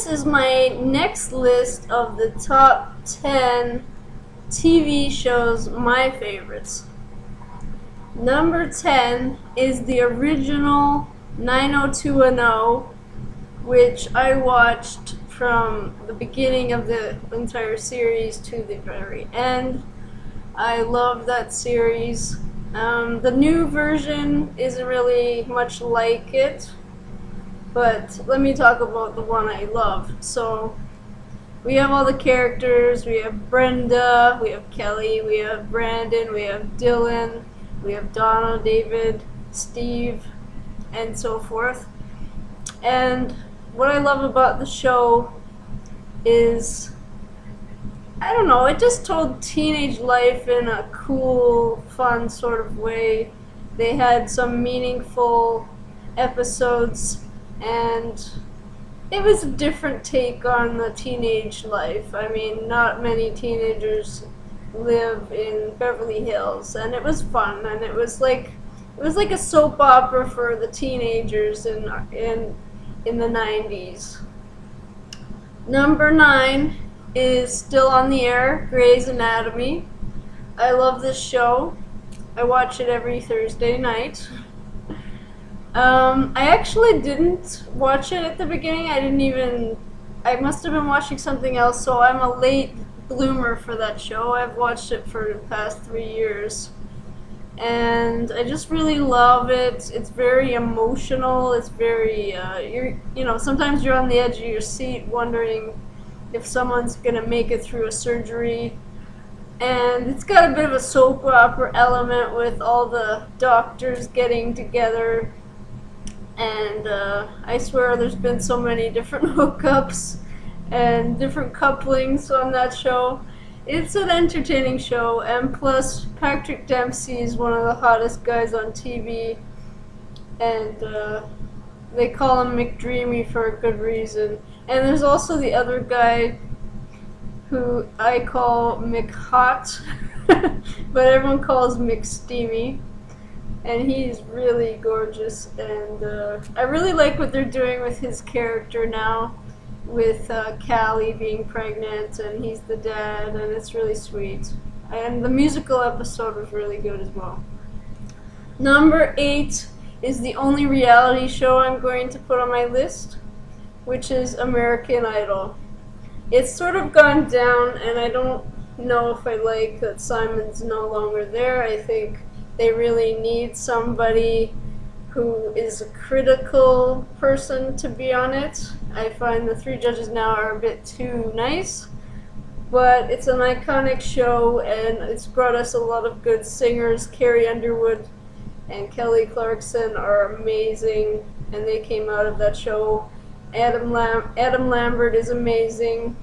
This is my next list of the top 10 TV shows, my favorites. Number 10 is the original 90210, which I watched from the beginning of the entire series to the very end. I love that series. The new version isn't really much like it, but let me talk about the one I love. So we have all the characters. We have Brenda, we have Kelly, we have Brandon, we have Dylan, we have Donna, David, Steve, and so forth. And what I love about the show is, I don't know, it just told teenage life in a cool, fun sort of way. They had some meaningful episodes, and it was a different take on the teenage life. I mean, not many teenagers live in Beverly Hills, and it was fun, and it was like a soap opera for the teenagers in the 90s. Number 9 is still on the air, Grey's Anatomy. I love this show. I watch it every Thursday night. I actually didn't watch it at the beginning. I must have been watching something else, so I'm a late bloomer for that show. I've watched it for the past 3 years. And I just really love it. It's very emotional. It's very, sometimes you're on the edge of your seat wondering if someone's gonna make it through a surgery. And it's got a bit of a soap opera element with all the doctors getting together. And I swear there's been so many different hookups and different couplings on that show. It's an entertaining show, and plus Patrick Dempsey is one of the hottest guys on TV, and they call him McDreamy for a good reason. And there's also the other guy who I call McHot, but everyone calls McSteamy, and he's really gorgeous, and I really like what they're doing with his character now, with Callie being pregnant, and he's the dad, and it's really sweet. And the musical episode was really good as well. Number 8 is the only reality show I'm going to put on my list, which is American Idol. It's sort of gone down, and I don't know if I like that Simon's no longer there. I think they really need somebody who is a critical person to be on it. I find the 3 judges now are a bit too nice, but it's an iconic show, and it's brought us a lot of good singers. Carrie Underwood and Kelly Clarkson are amazing, and they came out of that show. Adam Lambert is amazing.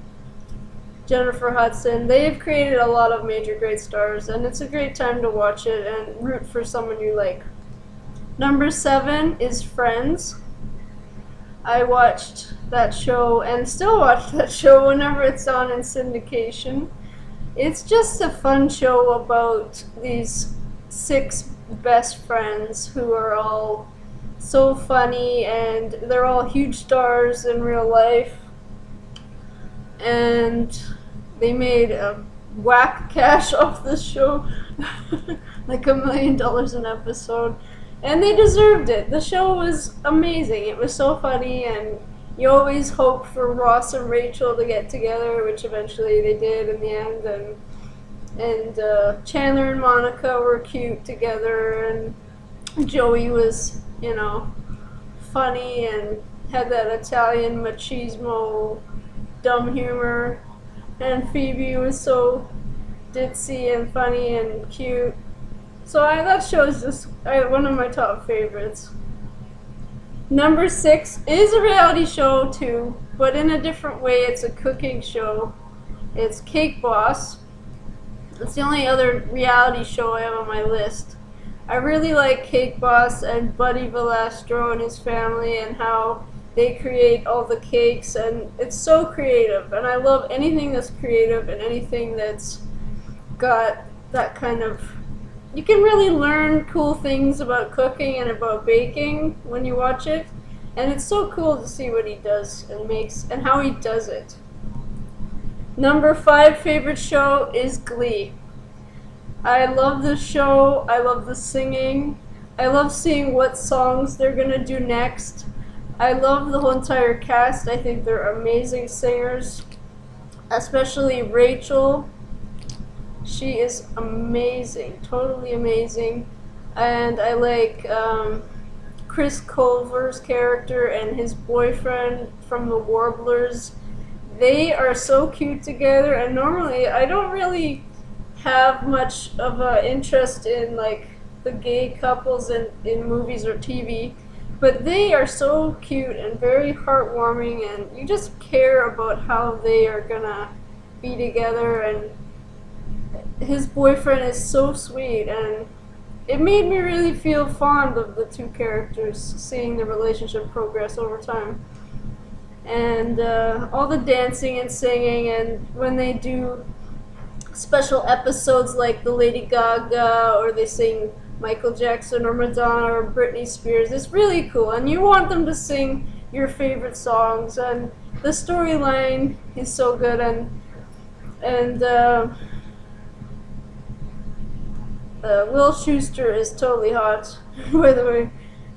Jennifer Hudson. They've created a lot of major great stars, and it's a great time to watch it and root for someone you like. Number 7 is Friends. I watched that show and still watch that show whenever it's on in syndication. It's just a fun show about these 6 best friends who are all so funny, and they're all huge stars in real life. And they made a whack cash off this show, like $1 million an episode. And they deserved it. The show was amazing. It was so funny, and you always hope for Ross and Rachel to get together, which eventually they did in the end. And Chandler and Monica were cute together, and Joey was, funny and had that Italian machismo dumb humor, and Phoebe was so ditzy and funny and cute. So that show is just one of my top favorites. Number 6 is a reality show too, but in a different way. It's a cooking show. It's Cake Boss. It's the only other reality show I have on my list. I really like Cake Boss and Buddy Valastro and his family, and how they create all the cakes, and it's so creative, and I love anything that's creative and anything that's got that kind of... You can really learn cool things about cooking and about baking when you watch it, And it's so cool to see what he does and makes, and how he does it. Number 5 favorite show is Glee. I love this show. I love the singing. I love seeing what songs they're gonna do next. I love the whole entire cast. I think they're amazing singers, especially Rachel. She is amazing, totally amazing. And I like Chris Culver's character and his boyfriend from the Warblers. They are so cute together, and normally I don't really have much of an interest in like the gay couples in movies or TV, but they are so cute and very heartwarming, and you just care about how they are gonna be together. And his boyfriend is so sweet, and it made me really feel fond of the two characters, seeing the relationship progress over time. And all the dancing and singing, and when they do special episodes like the Lady Gaga, or they sing Michael Jackson or Madonna or Britney Spears, it's really cool, and you want them to sing your favorite songs, and the storyline is so good, and Will Schuester is totally hot, by the way,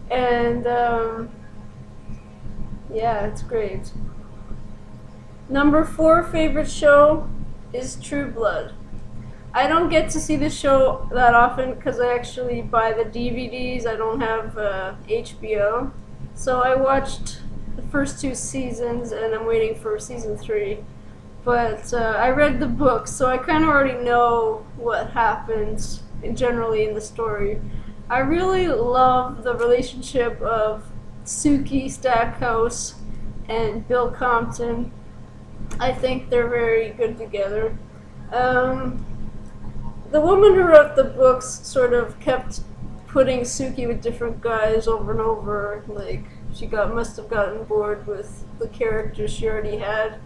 and yeah, it's great. Number 4 favorite show is True Blood. I don't get to see the show that often because I actually buy the DVDs. I don't have HBO. So I watched the first 2 seasons, and I'm waiting for season 3. But I read the books, so I kind of already know what happens generally in the story. I really love the relationship of Suki Stackhouse and Bill Compton. I think they're very good together. The woman who wrote the books sort of kept putting Suki with different guys over and over. Like, she must have gotten bored with the characters she already had.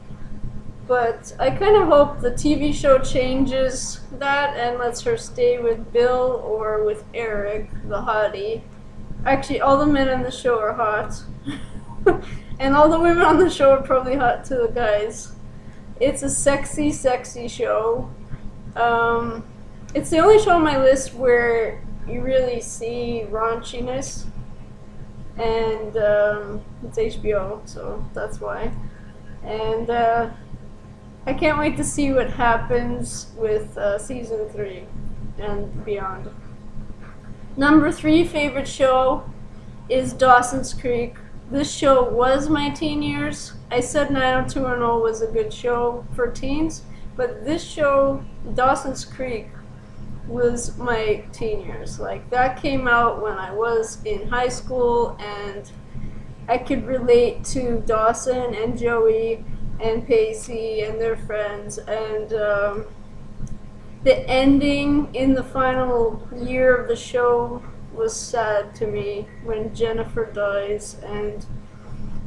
But I kind of hope the TV show changes that and lets her stay with Bill or with Eric, the hottie. Actually, all the men on the show are hot. And all the women on the show are probably hot to the guys. It's a sexy, sexy show. It's the only show on my list where you really see raunchiness. And it's HBO, so that's why. And I can't wait to see what happens with season 3 and beyond. Number 3 favorite show is Dawson's Creek. This show was my teen years. I said 90210 was a good show for teens, but this show, Dawson's Creek, was my teen years. Like, that came out when I was in high school, and I could relate to Dawson and Joey and Pacey and their friends, and the ending in the final year of the show was sad to me when Jennifer dies, and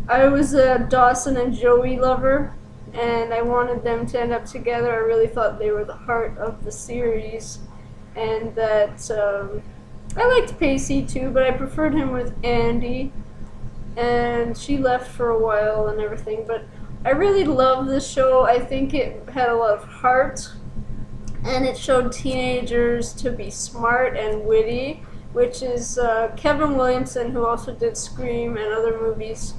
I was a Dawson and Joey lover, and I wanted them to end up together. I really thought they were the heart of the series, and that I liked Pacey too, but I preferred him with Andy, and she left for a while and everything, but I really love this show. I think it had a lot of heart, and it showed teenagers to be smart and witty, which is Kevin Williamson, who also did Scream and other movies,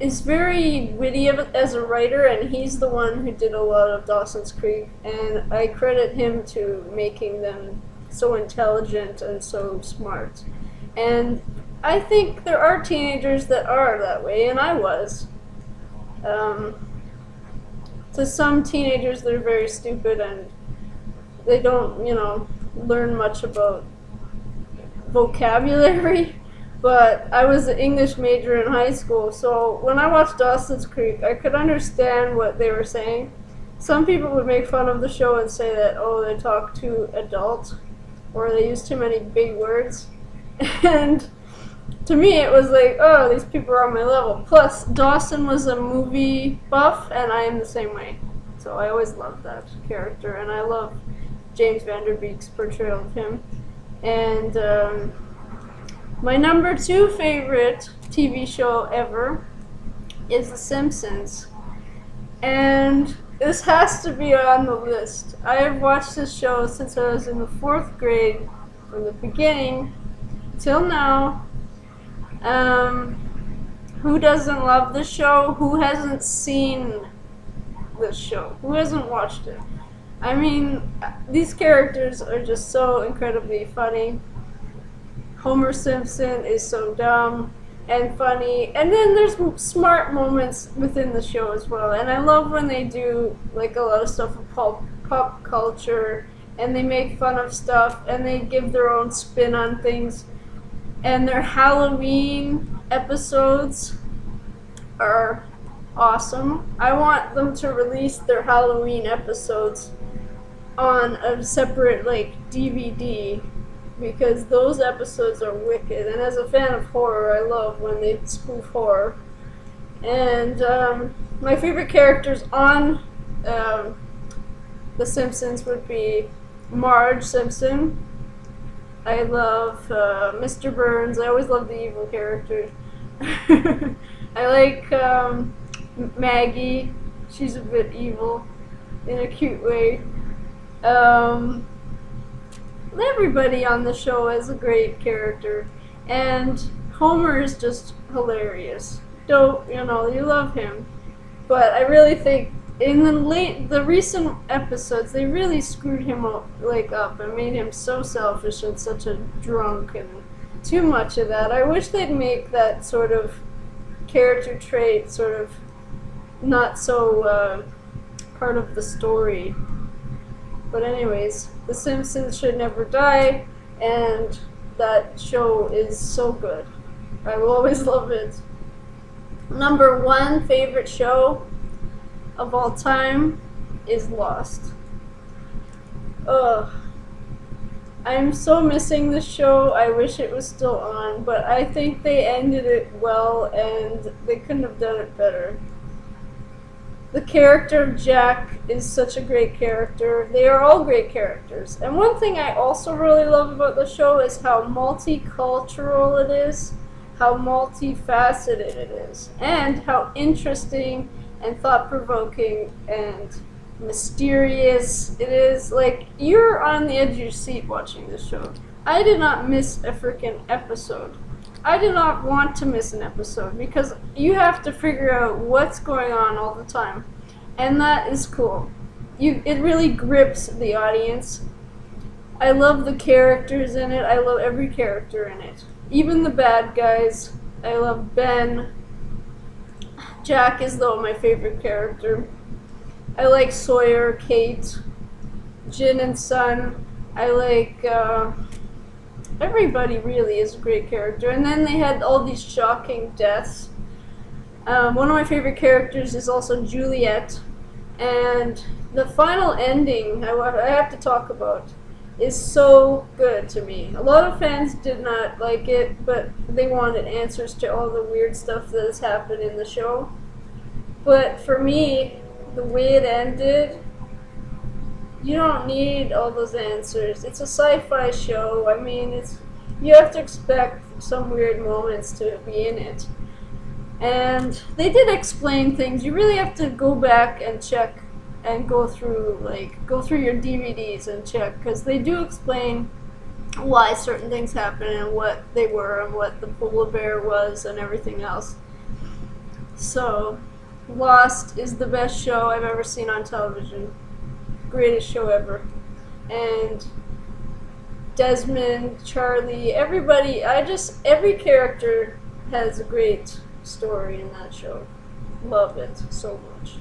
is very witty as a writer, and he's the one who did a lot of Dawson's Creek, and I credit him to making them so intelligent and so smart. And I think there are teenagers that are that way, and I was. To some teenagers, they're very stupid, and they don't, learn much about vocabulary. But I was an English major in high school, so when I watched Dawson's Creek, I could understand what they were saying. Some people would make fun of the show and say that, oh, they talk too adult, or they use too many big words. And to me, it was like, oh, these people are on my level. Plus, Dawson was a movie buff, and I am the same way. So I always loved that character, and I love James Van Der Beek's portrayal of him. And My number 2 favorite TV show ever is The Simpsons. And this has to be on the list. I have watched this show since I was in the 4th grade, from the beginning till now. Who doesn't love this show? Who hasn't seen this show? Who hasn't watched it? I mean, these characters are just so incredibly funny. Homer Simpson is so dumb and funny, and then there's smart moments within the show as well. And I love when they do like a lot of stuff with pop culture, and they make fun of stuff, and they give their own spin on things. And their Halloween episodes are awesome. I want them to release their Halloween episodes on a separate like DVD, because those episodes are wicked. And as a fan of horror, I love when they spoof horror. And my favorite characters on The Simpsons would be Marge Simpson. I love Mr. Burns. I always love the evil characters. I like Maggie. She's a bit evil in a cute way. Everybody on the show is a great character, and Homer is just hilarious. You love him. But I really think in the recent episodes, they really screwed him up and made him so selfish and such a drunk, and too much of that. I wish they'd make that sort of character trait sort of not so part of the story. But anyways, The Simpsons should never die, and that show is so good. I will always love it. Number 1 favorite show of all time is Lost. Ugh. I'm so missing this show. I wish it was still on, but I think they ended it well, and they couldn't have done it better. The character of Jack is such a great character. They are all great characters. And one thing I also really love about the show is how multicultural it is, how multifaceted it is, and how interesting and thought-provoking and mysterious it is. Like, you're on the edge of your seat watching this show. I did not miss a freaking episode. I did not want to miss an episode, because you have to figure out what's going on all the time. And that is cool. It really grips the audience. I love the characters in it. I love every character in it. Even the bad guys. I love Ben. Jack is, though, my favorite character. I like Sawyer, Kate, Jin and Sun. I like... everybody really is a great character. And then they had all these shocking deaths. One of my favorite characters is also Juliet. And the final ending, I have to talk about, is so good to me. A lot of fans did not like it, but they wanted answers to all the weird stuff that has happened in the show. But for me, the way it ended, you don't need all those answers. It's a sci-fi show. I mean, you have to expect some weird moments to be in it. And they did explain things. You really have to go back and check and go through your DVDs and check, because they do explain why certain things happen and what they were and what the polar bear was and everything else. So, Lost is the best show I've ever seen on television. Greatest show ever. And Desmond, Charlie, everybody, every character has a great story in that show. Love it so much.